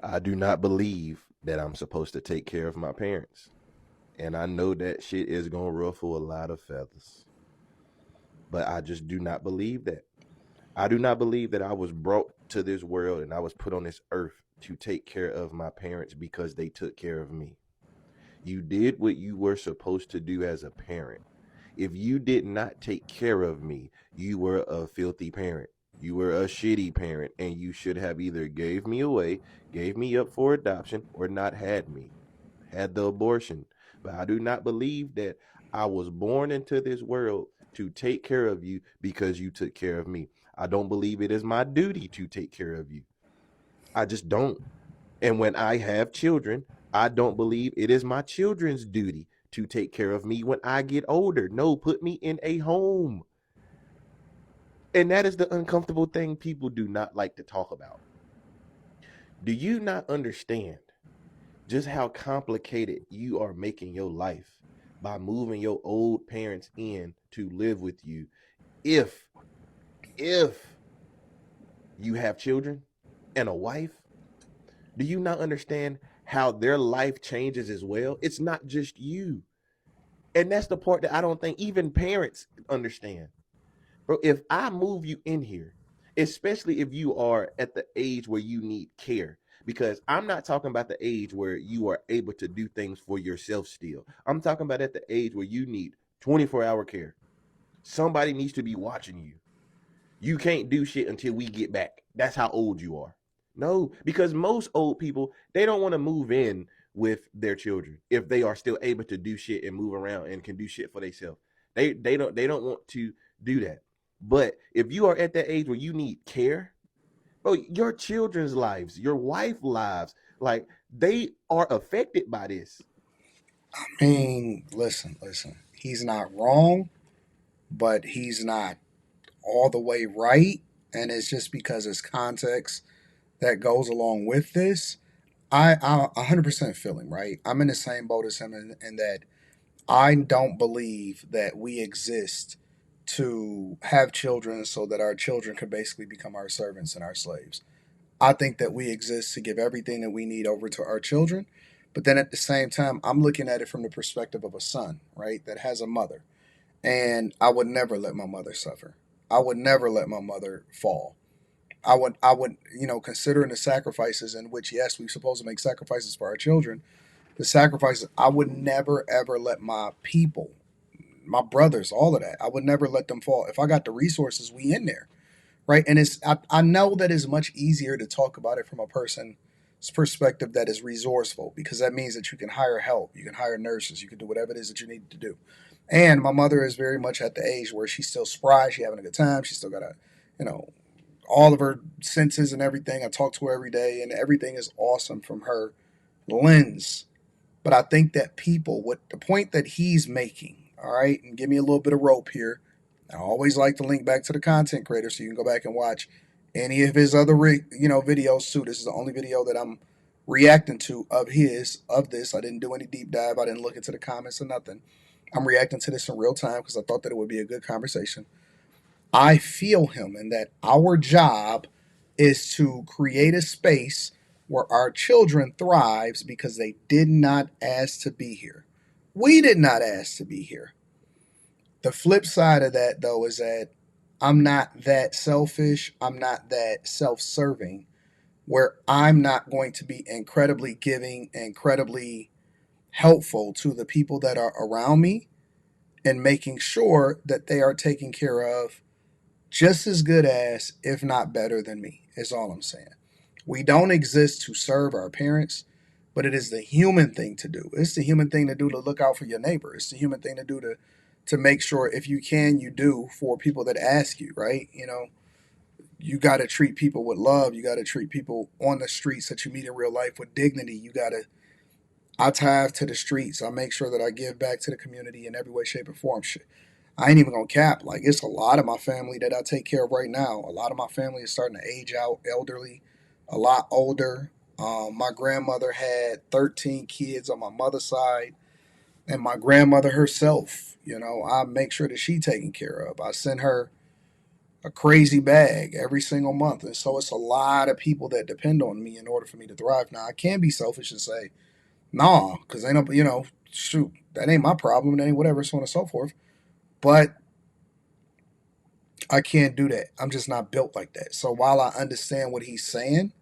I do not believe that I'm supposed to take care of my parents. And I know that shit is going to ruffle a lot of feathers. But I just do not believe that. I do not believe that I was brought to this world and I was put on this earth to take care of my parents because they took care of me. You did what you were supposed to do as a parent. If you did not take care of me, you were a filthy parent. You were a shitty parent, and you should have either gave me away, gave me up for adoption, or not had me, had the abortion. But I do not believe that I was born into this world to take care of you because you took care of me. I don't believe it is my duty to take care of you. I just don't. And when I have children, I don't believe it is my children's duty to take care of me when I get older. No, put me in a home. And that is the uncomfortable thing people do not like to talk about. Do you not understand just how complicated you are making your life by moving your old parents in to live with you if if you have children and a wife? Do you not understand how their life changes as well? It's not just you. And that's the part that I don't think even parents understand. Bro, if I move you in here, especially if you are at the age where you need care, because I'm not talking about the age where you are able to do things for yourself still. I'm talking about at the age where you need 24-hour care. Somebody needs to be watching you. You can't do shit until we get back. That's how old you are. No, because most old people, they don't want to move in with their children if they are still able to do shit and move around and can do shit for themselves. They don't want to do that. But if you are at that age where you need care, bro, your children's lives, your wife lives, like they are affected by this. I mean, listen. He's not wrong, but he's not all the way right. And it's just because it's context that goes along with this. I 100% feel him, right? I'm in the same boat as him in that I don't believe that we exist to have children so that our children could basically become our servants and our slaves. I think that we exist to give everything that we need over to our children. But then at the same time, I'm looking at it from the perspective of a son, right, that has a mother. And I would never let my mother suffer. I would never let my mother fall. I would, considering the sacrifices in which, yes, we're supposed to make sacrifices for our children, the sacrifices, I would never, ever let my people, my brothers, all of that, I would never let them fall. If I got the resources, we in there, right? And I know that it's much easier to talk about it from a person's perspective that is resourceful because that means that you can hire help, you can hire nurses, you can do whatever it is that you need to do. And my mother is very much at the age where she's still spry, she's having a good time, she's still got you know, all of her senses and everything. I talk to her every day, and everything is awesome from her lens. But I think that people, what the point that he's making, all right, and give me a little bit of rope here. I always like to link back to the content creator so you can go back and watch any of his other videos too. This is the only video that I'm reacting to of this. I didn't do any deep dive. I didn't look into the comments or nothing. I'm reacting to this in real time because I thought that it would be a good conversation. I feel him in that our job is to create a space where our children thrives because they did not ask to be here. We did not ask to be here. The flip side of that though is that I'm not that selfish, I'm not that self-serving where I'm not going to be incredibly giving, incredibly helpful to the people that are around me and making sure that they are taken care of just as good as, if not better than me, is all I'm saying. We don't exist to serve our parents, but it is the human thing to do. It's the human thing to do to look out for your neighbor. It's the human thing to do to make sure if you can, you do for people that ask you, right? You got to treat people with love. You got to treat people on the streets that you meet in real life with dignity. I tithe to the streets. I make sure that I give back to the community in every way, shape, or form. I ain't even gonna cap. Like it's a lot of my family that I take care of right now. A lot of my family is starting to age out, elderly, a lot older. My grandmother had 13 kids on my mother's side, and my grandmother herself. I make sure that she taken care of. I send her a crazy bag every single month. And so it's a lot of people that depend on me in order for me to thrive. Now, I can be selfish and say, nah, because ain't no, shoot, that ain't my problem. That ain't whatever, so on and so forth. But I can't do that. I'm just not built like that. So while I understand what he's saying,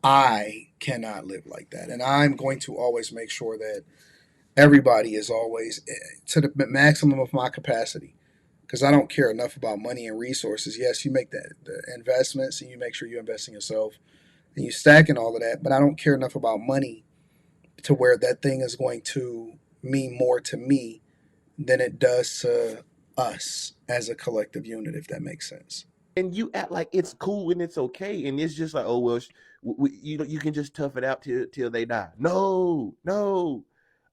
I cannot live like that. And I'm going to always make sure that everybody is always to the maximum of my capacity because I don't care enough about money and resources. Yes, you make the investments and you make sure you invest in yourself and you stack and all of that, but I don't care enough about money to where that thing is going to mean more to me than it does to us as a collective unit, if that makes sense. And you act like it's cool and it's okay, and it's just like, oh well, you know, you can just tough it out till they die. No, no,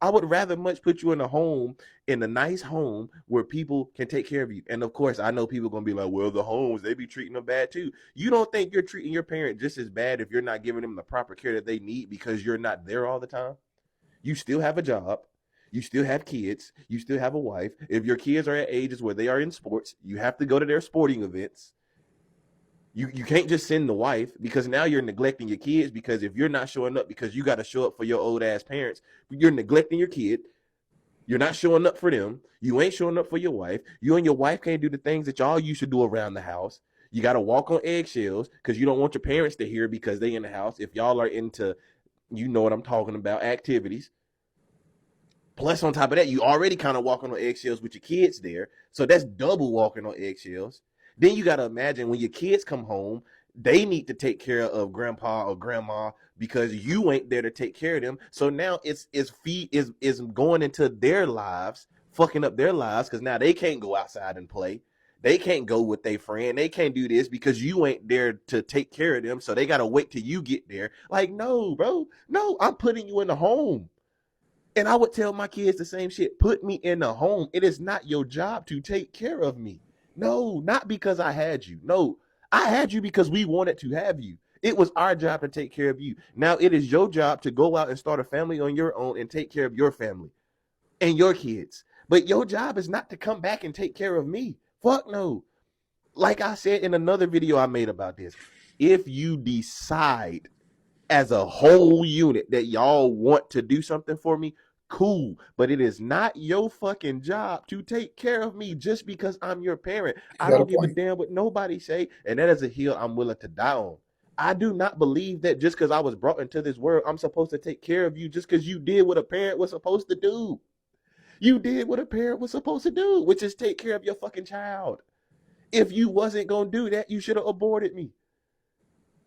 I would rather much put you in a home, in a nice home where people can take care of you. And of course, I know people gonna be like, well, the homes they be treating them bad too. You don't think you're treating your parent just as bad if you're not giving them the proper care that they need because you're not there all the time? You still have a job. You still have kids. You still have a wife. If your kids are at ages where they are in sports, you have to go to their sporting events. You can't just send the wife because now you're neglecting your kids because if you're not showing up because you got to show up for your old ass parents, you're neglecting your kid. You're not showing up for them. You ain't showing up for your wife. You and your wife can't do the things that y'all used to do around the house. You got to walk on eggshells because you don't want your parents to hear because they in the house. If y'all are into, you know what I'm talking about, activities. Plus, on top of that, you already kind of walking on eggshells with your kids there. So that's double walking on eggshells. Then you got to imagine when your kids come home, they need to take care of grandpa or grandma because you ain't there to take care of them. So now it's feed is going into their lives, fucking up their lives because now they can't go outside and play. They can't go with their friend. They can't do this because you ain't there to take care of them. So they gotta wait till you get there. Like, no, bro, no, I'm putting you in the home. And I would tell my kids the same shit. Put me in a home. It is not your job to take care of me. No, not because I had you. No, I had you because we wanted to have you. It was our job to take care of you. Now it is your job to go out and start a family on your own and take care of your family and your kids. But your job is not to come back and take care of me. Fuck no. Like I said in another video I made about this, if you decide as a whole unit that y'all want to do something for me, cool. But it is not your fucking job to take care of me just because I'm your parent. You I got a don't give a point. damn what nobody say, and that is a hill I'm willing to die on. I do not believe that just because I was brought into this world, I'm supposed to take care of you just because you did what a parent was supposed to do. You did what a parent was supposed to do, which is take care of your fucking child. If you wasn't gonna do that, you should have aborted me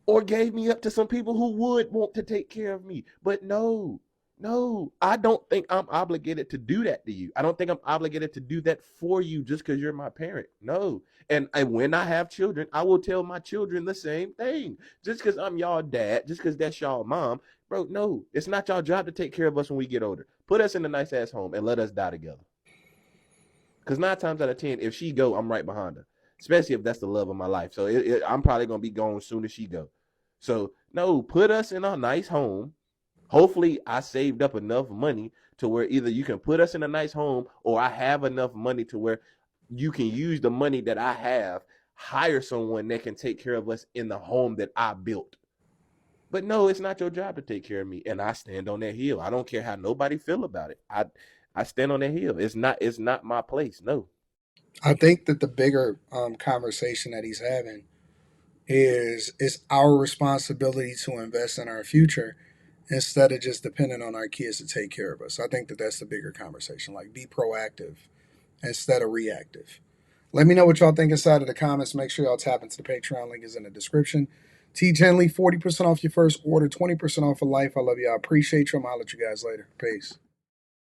or gave me up to some people who would want to take care of me. But no, no, I don't think I'm obligated to do that to you. I don't think I'm obligated to do that for you just because you're my parent. No. And when I have children, I will tell my children the same thing. Just because I'm y'all dad, just because that's y'all mom, bro, no, it's not y'all job to take care of us when we get older. Put us in a nice ass home and let us die together. Because 9 times out of 10, if she go, I'm right behind her. Especially if that's the love of my life. So I'm probably gonna be gone as soon as she go. So no, put us in a nice home. Hopefully, I saved up enough money to where either you can put us in a nice home, or I have enough money to where you can use the money that I have, hire someone that can take care of us in the home that I built. But no, it's not your job to take care of me, and I stand on that hill. I don't care how nobody feel about it. I stand on that hill. It's not my place. No. I think that the bigger conversation that he's having is it's our responsibility to invest in our future instead of just depending on our kids to take care of us. I think that that's the bigger conversation. Like, be proactive instead of reactive. Let me know what y'all think inside of the comments. Make sure y'all tap into the Patreon link is in the description. T Genly, 40% off your first order, 20% off for life. I love you. I appreciate you. I'm gonna holler at you guys later. Peace.